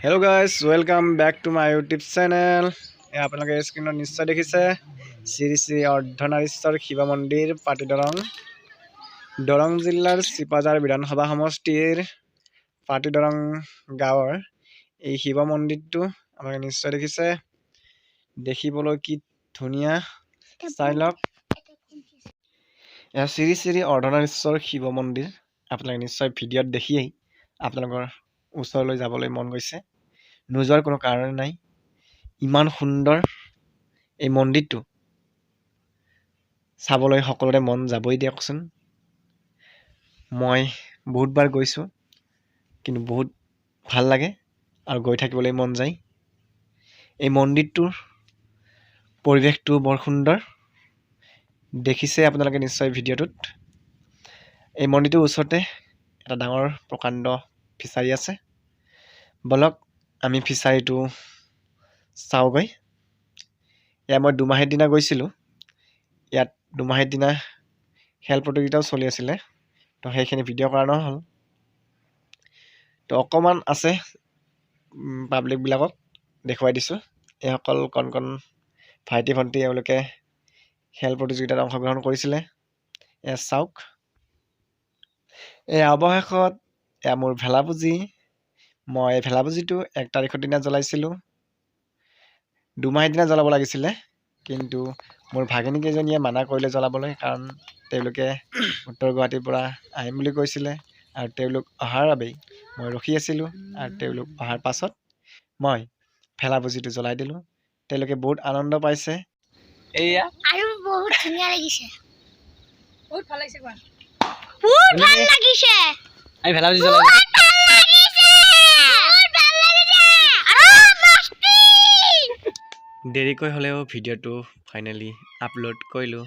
Hello guys, welcome back to my YouTube channel. আপোনালোকে স্ক্ৰিনত নিশ্চয় দেখিছে শ্ৰী শ্ৰী ardhanariswar শিৱ মন্দিৰ patidarang দৰং জিলাৰ চিপাজাৰ বিধানসভা সমষ্টিৰ patidarang গাঁৱৰ এই শিৱ মন্দিৰটো আপোনালোকে নিশ্চয় দেখিছে দেখিবলৈ কি ধুনীয়া চাই লওক শ্ৰী শ্ৰী ardhanariswar শিৱ মন্দিৰ আপোনালোকে নিশ্চয় ভিডিঅ'ত দেখিয়েই আপোনালোকৰ ওচৰলৈ যাবলৈ মন গৈছে নোযোৱাৰ কোনো কাৰণ নাই ইমান সুন্দৰ এই মন্দিৰটো চাবলৈ সকলোৰে মন যাবই দিয়কচোন মই বহুতবাৰ গৈছো কিন্তু বহুত ভাল লাগে আৰু গৈ থাকিবলৈ মন যায় এই মন্দিৰটোৰ পৰিৱেশটো বৰ সুন্দৰ দেখিছে আপোনালোকে নিশ্চয় ভিডিঅ'টোত এই মন্দিৰটোৰ ওচৰতে এটা ডাঙৰ প্ৰকাণ্ড ফিচাৰী আছে বলক আমি ফিচাৰীটো চাওগৈ মই দুমাহীৰ দিনা গৈছিলোঁ ইয়াত দুমাহীৰ দিনা খেল প্ৰতিযোগিতাও চলি আছিলে তো সেইখিনি ভিডিঅ' কৰা নহ'ল তো অকণমান আছে পাব্লিকবিলাকক দেখুৱাই দিছোঁ এইসকল কণ কণ ভাইটি ভণ্টি এওঁলোকে খেল প্ৰতিযোগিতাত অংশগ্ৰহণ কৰিছিলে চাওক অৱশেষত মোৰ ভেলাপুঁজি মই ভেলাপুঁজিটো 1 তাৰিখৰ দিনা জ্বলাইছিলোঁ দুমাহীৰ দিনা জ্বলাব লাগিছিলে কিন্তু মোৰ ভাগিনীকেইজনীয়ে মানা কৰিলে জ্বলাবলৈ কাৰণ তেওঁলোকে উত্তৰ গুৱাহাটীৰ পৰা আহিম বুলি কৈছিলে আৰু তেওঁলোক অহাৰ বাবেই মই ৰখি আছিলোঁ আৰু তেওঁলোক অহাৰ পাছত মই ভেলাপুঁজিটো জ্বলাই দিলোঁ তেওঁলোকে বহুত আনন্দ পাইছে এয়া আৰু বহুত ধুনীয়া লাগিছে বহুত ভাল লাগিছে কোৱা বহুত ভাল লাগিছে আমি ভেলাপুঁজি জ্বলাই দেৰিকৈ হ'লেও ভিডিঅ'টো ফাইনেলি আপলোড কৰিলোঁ